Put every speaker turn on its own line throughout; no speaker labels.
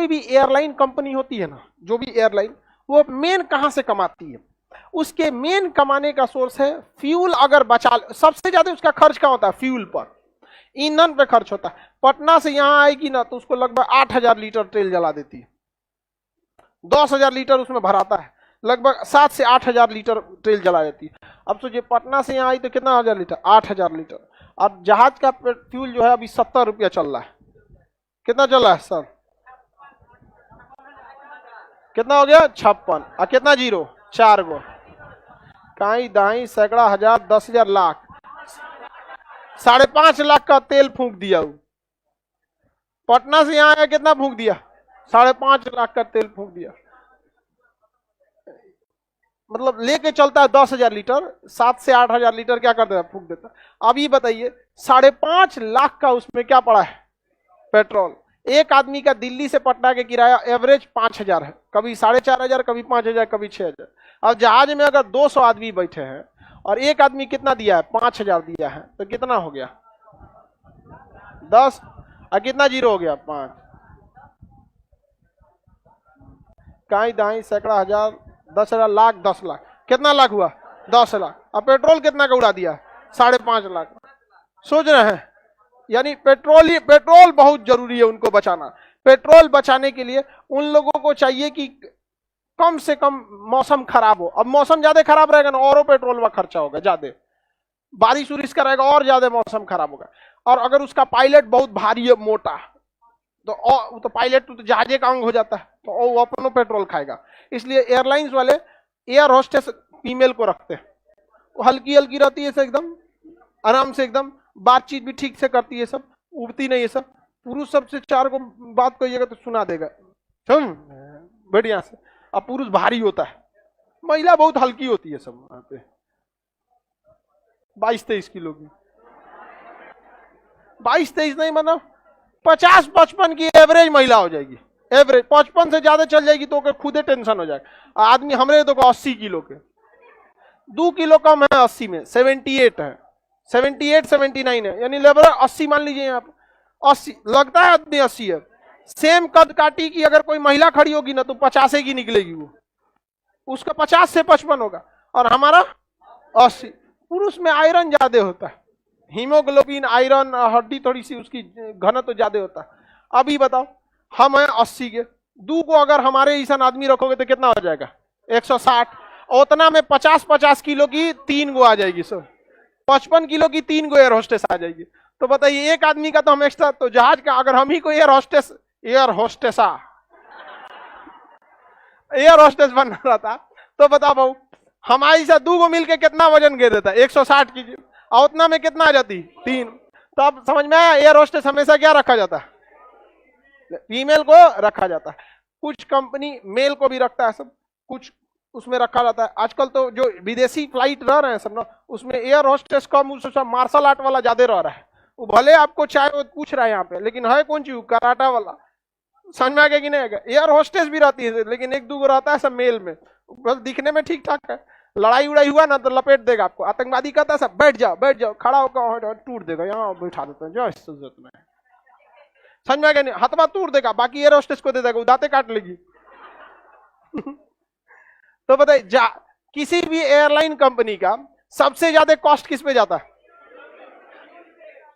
कोई भी airline company होती है ना, जो भी एयरलाइन, वो मेन कहां से कमाती है? उसके मेन कमाने का सोर्स है फ्यूल। अगर बचा, सबसे ज्यादा उसका खर्च क्या होता है? फ्यूल पर, ईंधन पे खर्च होता है। पटना से यहां आएगी ना तो उसको लगभग 8,000 लीटर तेल जला देती है, 10,000 लीटर उसमें भराता है, लगभग 7 से 8,000 लीटर तेल जला देती है। अब सोचिए पटना से यहाँ आई तो कितना 1,000 लीटर? 8,000 लीटर। और जहाज का फ्यूल जो है अभी 70 रुपया चल रहा है। कितना चल रहा है सर? कितना हो गया? 56। और कितना जीरो? 4 गो। काई दाई सैकड़ा हजार 10,000 लाख, 5.5 लाख का तेल फूंक दिया। पटना से यहाँ आया कितना फूंक दिया? 5.5 लाख का तेल फूंक दिया। मतलब लेके चलता है 10,000 लीटर, 7 से 8,000 लीटर क्या कर देता है? फूंक देता है। अब ये बताइए 5.5 लाख का उसमें क्या पड़ा है? पेट्रोल। एक आदमी का दिल्ली से पटना के किराया एवरेज 5,000 है, कभी 4,500, कभी 5,000, कभी 6,000। अब जहाज में अगर 200 आदमी बैठे हैं और एक आदमी कितना दिया है? 5,000 दिया है, तो कितना हो गया? 10। और कितना जीरो हो गया? 5। काई दाई सैकड़ा हजार 10,000 लाख, 10 लाख। कितना लाख हुआ? 10 लाख। अब पेट्रोल कितना का उड़ा दिया? 5.5 लाख। सोच रहे हैं? यानी पेट्रोल बहुत जरूरी है उनको बचाना। पेट्रोल बचाने के लिए उन लोगों को चाहिए कि कम से कम मौसम खराब हो। अब मौसम ज्यादा खराब रहेगा ना, और पेट्रोल का खर्चा होगा ज्यादा, बारिश उरिश का रहेगा और ज्यादा मौसम खराब होगा। और अगर उसका पायलट बहुत भारी है, मोटा, तो पायलट तो जहाजे का अंग हो जाता है, तो वो अपनों पेट्रोल खाएगा। इसलिए एयरलाइंस वाले एयर होस्टेस फीमेल को रखते हैं। वो हल्की हल्की रहती है, एकदम आराम से, एकदम बातचीत भी ठीक से करती है, सब उड़ती नहीं है सब। पुरुष सबसे 4 को बात कहिएगा तो सुना देगा, सुन बढ़िया से। अब पुरुष भारी होता है, महिला बहुत हल्की होती है सब। वहां पे 22-23 किलो की, 22-23 नहीं, मतलब 50-55 की एवरेज महिला हो जाएगी। एवरेज 55 से ज्यादा चल जाएगी तो खुदे टेंशन हो जाएगा। आदमी हमरे तो 80 किलो के, 2 किलो कम है 80 में, 78 है, 78-79 है, यानी लेबर 80 मान लीजिए। यहाँ 80 लगता है आदमी 80 है। सेम कद काटी की अगर कोई महिला खड़ी होगी ना तो 50 की निकलेगी, वो उसका 50 से 55 होगा, और हमारा 80। पुरुष में आयरन ज्यादा होता है, हीमोग्लोबिन, आयरन, हड्डी थोड़ी सी उसकी घनत्व तो ज्यादा होता है। अभी बताओ हम हैं 80 के, 2 को अगर हमारे ऐसा आदमी रखोगे तो कितना हो जाएगा? 160। उतना में 50-50 किलो की 3 गो आ जाएगी सर, 55 किलो की 3 गो एयर होस्टेस आ जाएगी। तो बताइए एक आदमी का तो हम एक्स्ट्रा, तो जहाज का अगर हम ही को एयर होस्टेस बन रहा था तो बताओ भाऊ, हमारी साथ 2 को मिलके कितना वजन गे देता? 160 की, और उतना में कितना आ जाती? 3। तो अब समझ में आया, एयर होस्टेस हमेशा क्या रखा जाता है? फीमेल को रखा जाता है। कुछ कंपनी मेल को भी रखता है सब, कुछ उसमें रखा जाता है। आजकल तो जो विदेशी फ्लाइट रह रहे हैं सब ना, उसमें एयर होस्टेस कम, उसमें मार्शल आर्ट वाला ज्यादा रह रहा है। वो भले आपको चाहे वो पूछ रहा है यहाँ पे, लेकिन है कौन चीज? कराटा वाला। समझ में आ गया कि नहीं आएगा? एयर होस्टेस भी रहती है, लेकिन 1-2 रहता है सब मेल में, बस दिखने में ठीक ठाक है। लड़ाई उड़ाई हुआ ना तो लपेट देगा आपको। आतंकवादी कहता है सब बैठ जाओ, खड़ा होकर टूट देगा, यहाँ बैठा देते हैं जो जरूरत में। समझ में आ गया नहीं? हथवा तोड़ देगा, बाकी एयर होस्टेस को दे देगा, दांतें काट लेगी। तो बताइए किसी भी एयरलाइन कंपनी का सबसे ज्यादा कॉस्ट किस पे जाता है?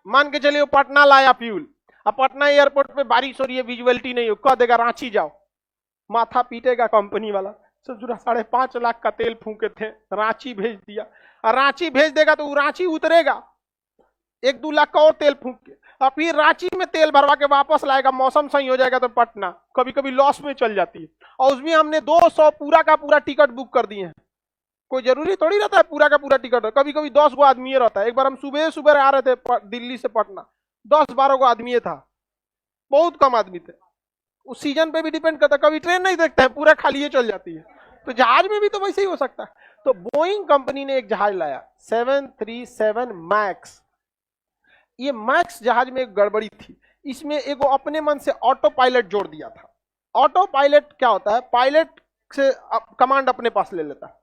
मान के चलिए पटना लाया फ्यूल, अब पटना एयरपोर्ट पे बारिश हो रही है, विजुअलिटी नहीं हो, कह देगा रांची जाओ, माथा पीटेगा कंपनी वाला। ससुरा 5.5 लाख का तेल फूके थे, रांची भेज दिया। और रांची भेज देगा तो रांची उतरेगा 1-2 लाख का और तेल फूक के, और फिर रांची में तेल भरवा के वापस लाएगा। मौसम सही हो जाएगा तो पटना कभी कभी लॉस में चल जाती है, और उसमें हमने 200 पूरा का पूरा टिकट बुक कर दिए हैं। कोई जरूरी थोड़ी रहता है पूरा का पूरा टिकट, कभी कभी 10 गो आदमी रहता है। एक बार हम सुबह आ रहे थे दिल्ली से पटना, 10-12 गो आदमी था, बहुत कम आदमी थे। उस सीजन पे भी डिपेंड करता है, कभी ट्रेन नहीं देखते हैं, पूरा खाली चल जाती है। तो जहाज में भी तो वैसे ही हो सकता है। तो बोइंग कंपनी ने एक जहाज लाया 737 मैक्स। ये मैक्स जहाज में एक गड़बड़ी थी, इसमें एक अपने मन से ऑटो पायलट जोड़ दिया था। ऑटो पायलट क्या होता है? पायलट से कमांड अपने पास ले लेता है।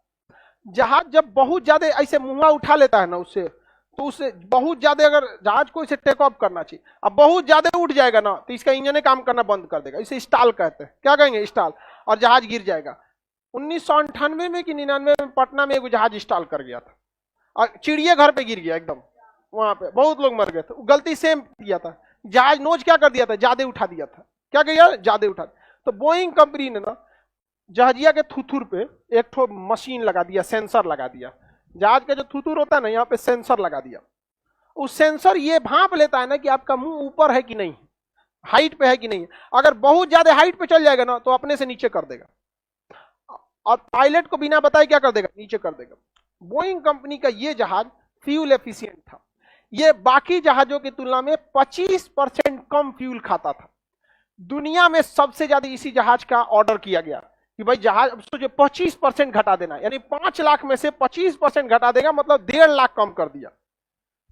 जहाज जब बहुत ज्यादा ऐसे मुंह उठा लेता है ना उससे, तो उससे बहुत ज्यादा अगर जहाज को इसे टेक ऑफ करना चाहिए, अब बहुत ज्यादा उठ जाएगा ना तो इसका इंजन काम करना बंद कर देगा, इसे स्टॉल कहते हैं, क्या कहेंगे स्टॉल, और जहाज गिर जाएगा। 1998 में कि 99 में पटना में एक जहाज स्टॉल कर गया था और चिड़ियाघर पे गिर गया एकदम, वहां पे बहुत लोग मर गए थे। गलती सेम किया था, जहाज नोज क्या कर दिया था, ज्यादा उठा दिया था, क्या किया ज्यादा उठा। तो बोइंग कंपनी ने ना जहाजिया के थुथुर पे एक ठो मशीन लगा दिया, सेंसर लगा दिया, जहाज का जो थुथुर होता है ना यहाँ पे सेंसर लगा दिया। उस सेंसर ये भांप लेता है ना कि आपका मुंह ऊपर है कि नहीं, हाइट पे है कि नहीं। अगर बहुत ज्यादा हाइट पे चल जाएगा ना तो अपने से नीचे कर देगा, और पायलट को बिना बताए क्या कर देगा, नीचे कर देगा। बोइंग कंपनी का ये जहाज फ्यूल एफिशिएंट था, ये बाकी जहाजों की तुलना में 25% कम फ्यूल खाता था। दुनिया में सबसे ज्यादा इसी जहाज का ऑर्डर किया गया कि भाई जहाज सोचो 25% घटा देना, यानी 5 लाख में से 25% घटा देगा, मतलब 1.5 लाख कम कर दिया,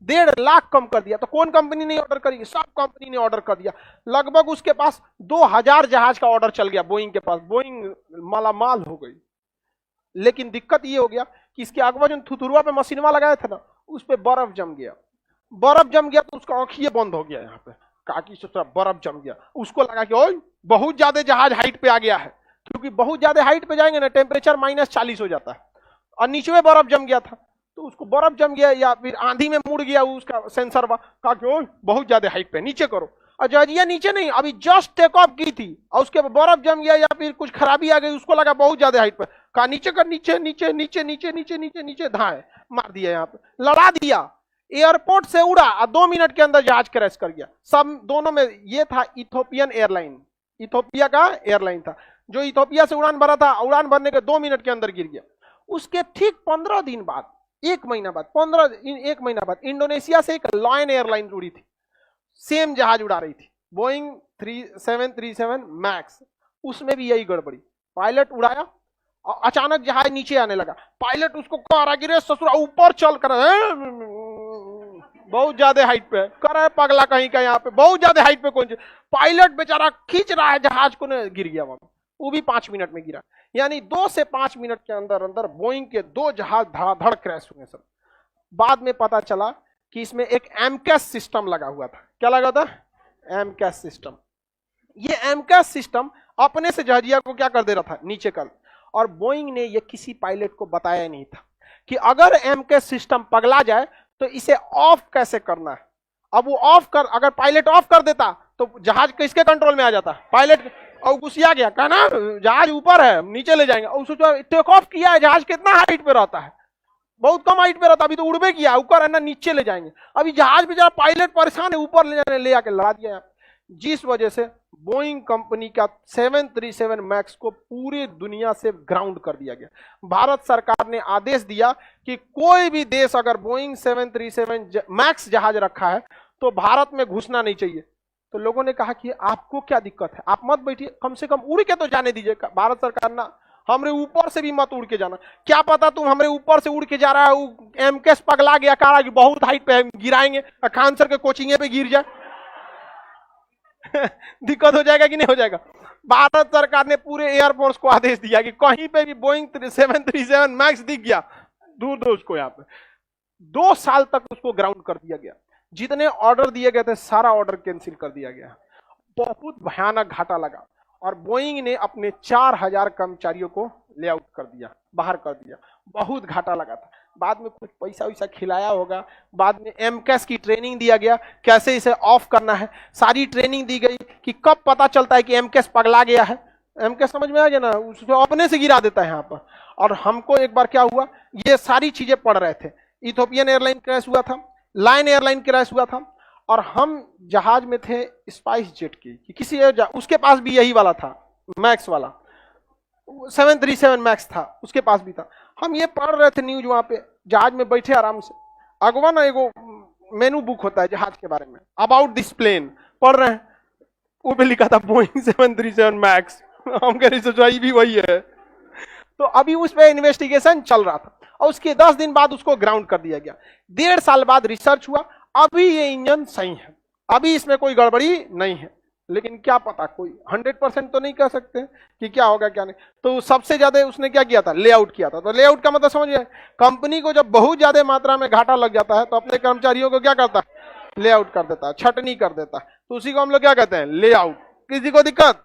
1.5 लाख कम कर दिया। तो कौन कंपनी ने ऑर्डर करी, सब कंपनी ने ऑर्डर कर दिया। लगभग उसके पास 2000 जहाज का ऑर्डर चल गया बोइंग के पास, बोइंग मालामाल हो गई। लेकिन दिक्कत ये हो गया कि इसके आगे जो थुथुरुआ पे मशीनवा लगाया था ना, उस पे बर्फ जम गया, बर्फ जम गया तो उसका आंखिए बंद हो गया, यहाँ पे काकी से बर्फ जम गया। उसको लगा कि ओए बहुत ज्यादा जहाज हाइट पे आ गया है, क्योंकि बहुत ज्यादा हाइट पे जाएंगे ना टेम्परेचर -40 हो जाता है, और नीचे में बर्फ जम गया था, तो उसको बर्फ जम गया या फिर आंधी में मुड़ गया उसका सेंसर, कहा कि ओए बहुत ज्यादा हाइट पे नीचे करो। और जहाजिया नीचे नहीं, अभी जस्ट टेक ऑफ की थी और उसके बर्फ जम गया या फिर कुछ खराबी आ गई, उसको लगा बहुत ज्यादा हाइट पे, कहा नीचे कर, नीचे नीचे नीचे नीचे नीचे नीचे नीचे, धाए मार दिया, यहाँ पे लड़ा दिया, एयरपोर्ट से उड़ा और 2 मिनट के अंदर जहाज क्रैश कर गया। सब दोनों में ये था इथोपियन एयरलाइन, इथोपिया का एयरलाइन था, जो इथोपिया से उड़ान भरा था, उड़ान भरने के 2 मिनट के अंदर गिर गया। उसके ठीक 15 दिन बाद, 1 महीना बाद, 1 महीना बाद इंडोनेशिया से एक लायन एयरलाइन उड़ी थी, सेम जहाज उड़ा रही थी, बोइंग 737 मैक्स। उसमें भी यही गड़बड़ी, पायलट उड़ाया और अचानक जहाज नीचे आने लगा, पायलट उसको कह रहा गिरे ससुरा ऊपर चल कर, बहुत ज्यादा हाइट पे कर रहा है पगला कहीं का, यहाँ पे बहुत ज्यादा हाइट पे कौन, पायलट बेचारा खींच रहा है जहाज को, गिर गया वहां, वो भी 5 मिनट में गिरा। यानी 2 से 5 मिनट के अंदर अंदर बोइंग के 2 जहाज धड़ाधड़ क्रैश हुए सब। बाद में पता चला कि इसमें एक एमकैस सिस्टम लगा हुआ था। क्या लगा था, एमकैस सिस्टम। ये एमकैस सिस्टम अपने से जहाजिया को क्या कर दे रहा था, नीचे कर। और बोइंग ने ये किसी पायलट को बताया नहीं था कि अगर एमकैस सिस्टम पगला जाए तो इसे ऑफ कैसे करना है। अब वो ऑफ कर, अगर पायलट ऑफ कर देता तो जहाज किसके कंट्रोल में आ जाता, पायलट। और गुस्सिया गया, कहना जहाज ऊपर है नीचे ले जाएंगे, और सोचो टेक ऑफ किया है, जहाज कितना हाइट पे रहता है, बहुत कम हाइट पे रहता, अभी तो उड़बे किया, ऊपर है ना नीचे ले जाएंगे। अभी जहाज बेचारा पायलट परेशान है, ऊपर ले जाने ले आके लड़ा दिया, जिस वजह से बोइंग कंपनी का 737 मैक्स को पूरी दुनिया से ग्राउंड कर दिया गया। भारत सरकार ने आदेश दिया कि कोई भी देश अगर बोइंग 737 मैक्स जहाज रखा है तो भारत में घुसना नहीं चाहिए। तो लोगों ने कहा कि आपको क्या दिक्कत है, आप मत बैठिए, कम से कम उड़ के तो जाने दीजिए। भारत सरकार ना, हमरे ऊपर से भी मत उड़ के जाना, क्या पता तुम हमरे ऊपर से उड़ के जा रहा है, एमकेएस पगला गया, कहा कि बहुत हाइट पे गिराएंगे, खान सर के कोचिंग पे गिर जाए दिक्कत हो जाएगा कि नहीं हो जाएगा। भारत सरकार ने पूरे एयरफोर्स को आदेश दिया कि कहीं पे भी बोइंग 737 मैक्स दिख गया, दूर दो उसको। यहाँ पे 2 साल तक उसको ग्राउंड कर दिया गया, जितने ऑर्डर दिए गए थे सारा ऑर्डर कैंसिल कर दिया गया। बहुत भयानक घाटा लगा और बोइंग ने अपने 4000 कर्मचारियों को ले आउट कर दिया, बाहर कर दिया। बहुत घाटा लगा था। बाद में कुछ पैसा वैसा खिलाया होगा, बाद में एमकेएस की ट्रेनिंग दिया गया, कैसे इसे ऑफ करना है, सारी ट्रेनिंग दी गई कि कब पता चलता है कि एमकेएस पगला गया है। एमकेएस समझ में आ गया ना, उसको अपने से गिरा देता है यहाँ पर। और हमको एक बार क्या हुआ, ये सारी चीजें पढ़ रहे थे, इथोपियन एयरलाइन क्रैश हुआ था, लायन एयरलाइन क्रैश हुआ था, और हम जहाज में थे स्पाइस जेट की, किसी उसके पास भी यही वाला था, मैक्स वाला 737 मैक्स था, उसके पास भी था। हम ये पढ़ रहे थे न्यूज, वहां पे जहाज में बैठे आराम से, अगवा ना एगो मेनू बुक होता है जहाज के बारे में, अबाउट दिस प्लेन पढ़ रहे हैं, वो पे लिखा था बोइंग 737 मैक्स। हम कह रहे सोचा भी वही है। तो अभी उस पे इन्वेस्टिगेशन चल रहा था और उसके 10 दिन बाद उसको ग्राउंड कर दिया गया। 1.5 साल बाद रिसर्च हुआ, अभी ये इंजन सही है, अभी इसमें कोई गड़बड़ी नहीं है। लेकिन क्या पता, कोई 100% तो नहीं कह सकते कि क्या होगा क्या नहीं। तो सबसे ज्यादा उसने क्या किया था, लेआउट किया था। तो लेआउट का मतलब समझिए, कंपनी को जब बहुत ज्यादा मात्रा में घाटा लग जाता है तो अपने कर्मचारियों को क्या करता है, लेआउट कर देता है, छटनी कर देता है। तो उसी को हम लोग क्या कहते हैं, लेआउट। किसी को दिक्कत?